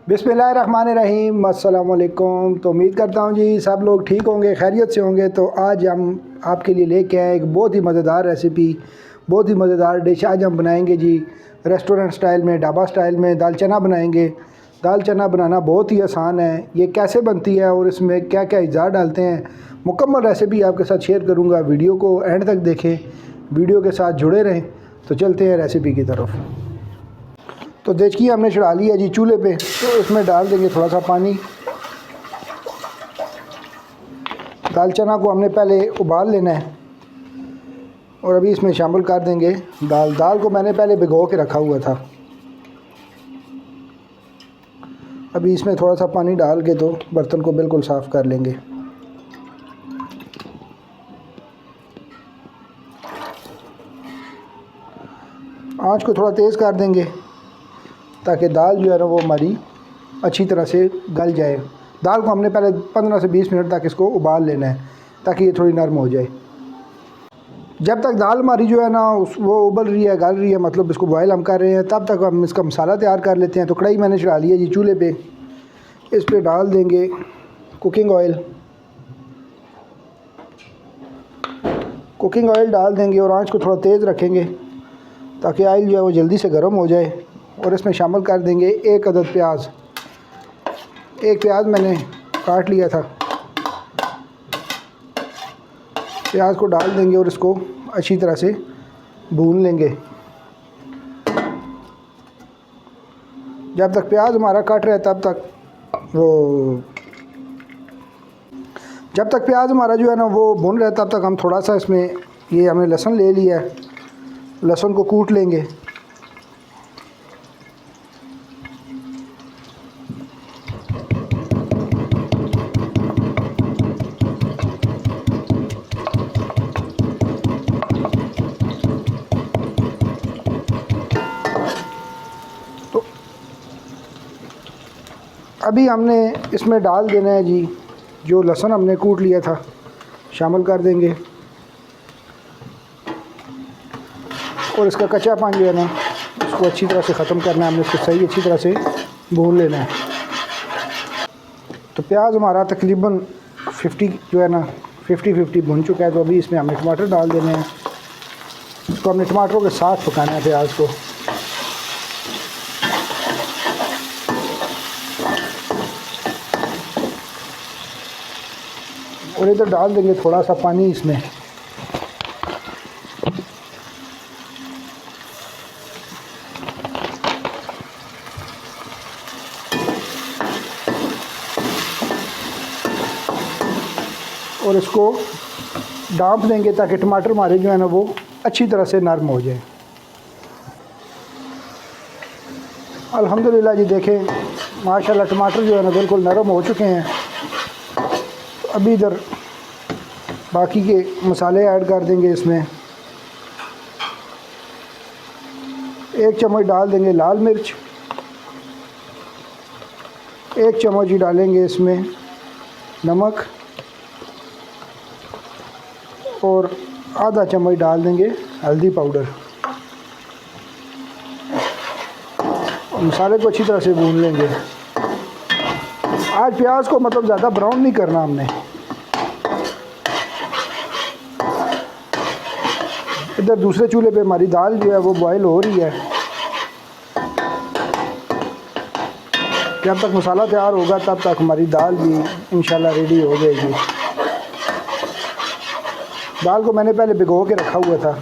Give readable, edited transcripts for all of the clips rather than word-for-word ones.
बिस्मिल्लाहिर्रहमानिर्रहीम। अस्सलाम वालेकुम। तो उम्मीद करता हूँ जी सब लोग ठीक होंगे, खैरियत से होंगे। तो आज हम आपके लिए लेके आए एक बहुत ही मज़ेदार रेसिपी, बहुत ही मज़ेदार डिश। आज हम बनाएंगे जी रेस्टोरेंट स्टाइल में, ढाबा स्टाइल में दाल चना बनाएंगे। दाल चना बनाना बहुत ही आसान है। ये कैसे बनती है और इसमें क्या क्या अज़ा डालते हैं, मुकम्मल रेसिपी आपके साथ शेयर करूँगा। वीडियो को एंड तक देखें, वीडियो के साथ जुड़े रहें। तो चलते हैं रेसिपी की तरफ। तो देचकी हमने चढ़ा ली है जी चूल्हे पे। तो इसमें डाल देंगे थोड़ा सा पानी। दाल चना को हमने पहले उबाल लेना है और अभी इसमें शामिल कर देंगे दाल को मैंने पहले भिगो के रखा हुआ था। अभी इसमें थोड़ा सा पानी डाल के तो बर्तन को बिल्कुल साफ़ कर लेंगे। आँच को थोड़ा तेज़ कर देंगे ताकि दाल जो है ना वो हमारी अच्छी तरह से गल जाए। दाल को हमने पहले 15 से 20 मिनट तक इसको उबाल लेना है ताकि ये थोड़ी नरम हो जाए। जब तक दाल हमारी जो है ना वो उबल रही है, गल रही है, मतलब इसको बॉयल हम कर रहे हैं, तब तक हम इसका मसाला तैयार कर लेते हैं। तो कढ़ाई मैंने चढ़ा ली है जी चूल्हे पे। इस पर डाल देंगे कुकिंग ऑयल। कुकिंग ऑयल डाल देंगे और आँच को थोड़ा तेज़ रखेंगे ताकि ऑयल जो है वो जल्दी से गर्म हो जाए। और इसमें शामिल कर देंगे 1 अदद प्याज। 1 प्याज मैंने काट लिया था। प्याज को डाल देंगे और इसको अच्छी तरह से भून लेंगे। जब तक प्याज हमारा कट रहा है जब तक प्याज हमारा जो है ना वो भून रहा है, तब तक हम थोड़ा सा इसमें ये हमने लहसुन ले लिया है, लहसुन को कूट लेंगे। तो अभी हमने इसमें डाल देना है जी जो लहसुन हमने कूट लिया था, शामिल कर देंगे। और इसका कच्चापन जो है ना उसको अच्छी तरह से ख़त्म करना है। हमने इसको सही अच्छी तरह से भून लेना है। तो प्याज हमारा तकरीबन 50 भून चुका है। तो अभी इसमें हमने टमाटर डाल देने हैं। इसको हमने टमाटरों के साथ पकाना है प्याज को। और इधर डाल देंगे थोड़ा सा पानी इसमें। और इसको डांप देंगे ताकि टमाटर हमारे जो है ना वो अच्छी तरह से नरम हो जाए। अल्हम्दुलिल्लाह जी देखें माशाल्लाह टमाटर जो है ना बिल्कुल नरम हो चुके हैं। तो अभी इधर बाकी के मसाले ऐड कर देंगे। इसमें 1 चम्मच डाल देंगे लाल मिर्च, 1 चम्मच ही डालेंगे इसमें नमक और आधा चम्मच डाल देंगे हल्दी पाउडर। और मसाले को अच्छी तरह से भून लेंगे। आज प्याज को मतलब ज़्यादा ब्राउन नहीं करना हमने। इधर दूसरे चूल्हे पे हमारी दाल जो है वो बॉयल हो रही है। जब तक मसाला तैयार होगा तब तक हमारी दाल भी इंशाल्लाह रेडी हो जाएगी। दाल को मैंने पहले भिगो के रखा हुआ था।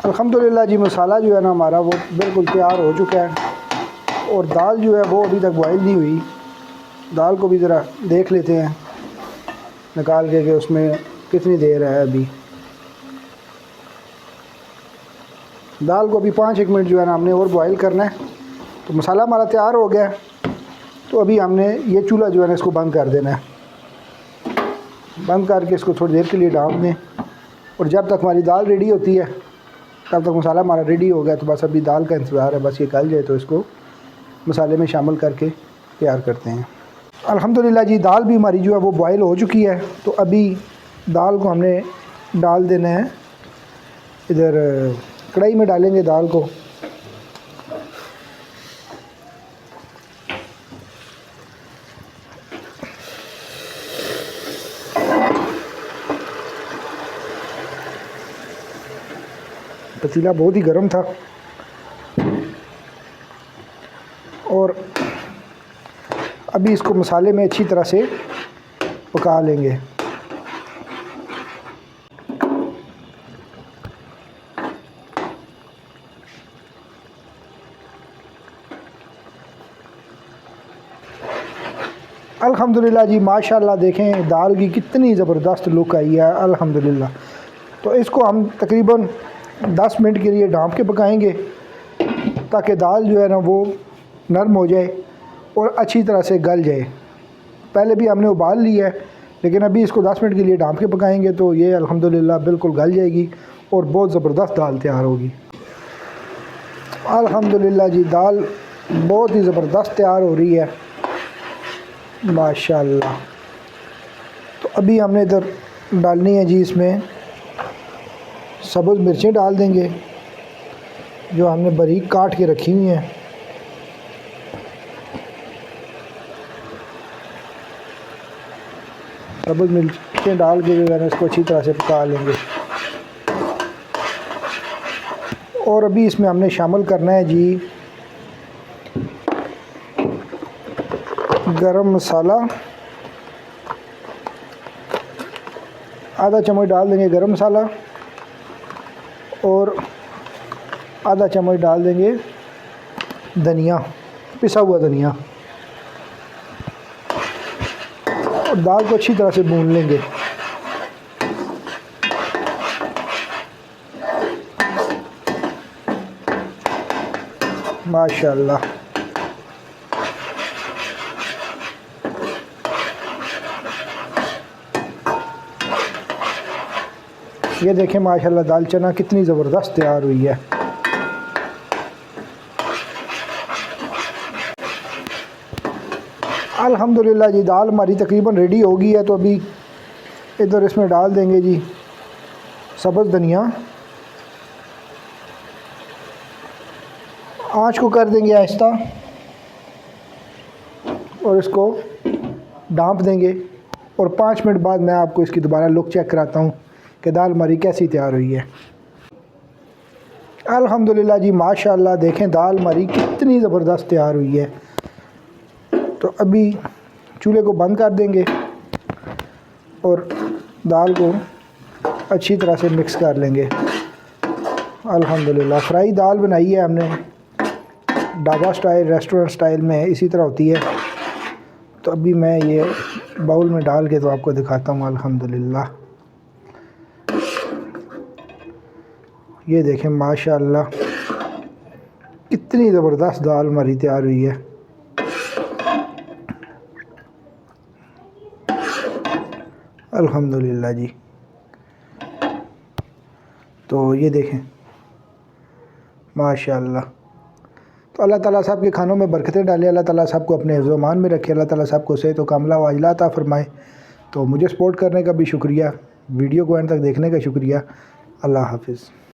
अल्हम्दुलिल्लाह जी मसाला जो है ना हमारा वो बिल्कुल तैयार हो चुका है। और दाल जो है वो अभी तक बॉयल नहीं हुई। दाल को भी ज़रा देख लेते हैं निकाल के कि उसमें कितनी देर है। अभी दाल को अभी 5-1 मिनट जो है ना हमने और बॉयल करना है। तो मसाला हमारा तैयार हो गया। तो अभी हमने ये चूल्हा जो है ना इसको बंद कर देना है। बंद करके इसको थोड़ी देर के लिए ढाँप दें। और जब तक हमारी दाल रेडी होती है तब तक मसाला हमारा रेडी हो गया। तो बस अभी दाल का इंतज़ार है, बस ये गल जाए तो इसको मसाले में शामिल करके तैयार करते हैं। अल्हम्दुलिल्लाह जी दाल भी हमारी जो है वो बॉयल हो चुकी है। तो अभी दाल को हमने डाल देना है, इधर कढ़ाई में डालेंगे दाल को। पतीला बहुत ही गर्म था और अभी इसको मसाले में अच्छी तरह से पका लेंगे। अल्हम्दुलिल्लाह जी माशाल्लाह, देखें दाल की कितनी ज़बरदस्त लुक आई है अल्हम्दुलिल्लाह। तो इसको हम तकरीबन 10 मिनट के लिए ढाँप के पकाएंगे ताकि दाल जो है ना वो नरम हो जाए और अच्छी तरह से गल जाए। पहले भी हमने उबाल ली है, लेकिन अभी इसको 10 मिनट के लिए ढाँप के पकाएंगे तो ये अल्हम्दुलिल्लाह बिल्कुल गल जाएगी और बहुत ज़बरदस्त दाल तैयार होगी। अल्हम्दुलिल्लाह जी दाल बहुत ही ज़बरदस्त तैयार हो रही है माशाल्लाह। तो अभी हमने इधर डालनी है जी, इसमें सब्ज़ मिर्चें डाल देंगे जो हमने बारीक काट के रखी हुई हैं। सब्ज़ मिर्चें डाल के जो है ना इसको अच्छी तरह से पका लेंगे। और अभी इसमें हमने शामिल करना है जी गरम मसाला, आधा चम्मच डाल देंगे गरम मसाला और आधा चम्मच डाल देंगे धनिया, पिसा हुआ धनिया, और दाल को अच्छी तरह से भून लेंगे। माशाल्लाह ये देखें माशाल्लाह दाल चना कितनी ज़बरदस्त तैयार हुई है। अल्हम्दुलिल्लाह जी दाल हमारी तकरीबन रेडी हो गई है। तो अभी इधर इसमें डाल देंगे जी सब्ज़ धनिया, आँच को कर देंगे आहिस्ता और इसको ढाँप देंगे और 5 मिनट बाद मैं आपको इसकी दोबारा लुक चेक कराता हूँ कि दाल हमारी कैसी तैयार हुई है। अल्हम्दुलिल्लाह जी माशाल्लाह, देखें दाल हमारी कितनी ज़बरदस्त तैयार हुई है। तो अभी चूल्हे को बंद कर देंगे और दाल को अच्छी तरह से मिक्स कर लेंगे। अल्हम्दुलिल्लाह फ्राई दाल बनाई है हमने ढाबा स्टाइल, रेस्टोरेंट स्टाइल में इसी तरह होती है। तो अभी मैं ये बाउल में डाल के तो आपको दिखाता हूँ। अल्हम्दुलिल्लाह ये देखें माशाल्लाह कितनी ज़बरदस्त दाल हमारी तैयार हुई है। अल्हम्दुलिल्लाह जी। तो ये देखें माशाल्लाह। तो अल्लाह ताला साहब के खानों में बरकतें डाले, अल्लाह ताला साहब को अपने हिफ्ज़ व मान में रखे, अल्लाह ताला साहब को सेहत व कामला व अजला अता फ़रमाए। तो मुझे सपोर्ट करने का भी शुक्रिया, वीडियो को एंड तक देखने का शुक्रिया। अल्लाह हाफ़िज़।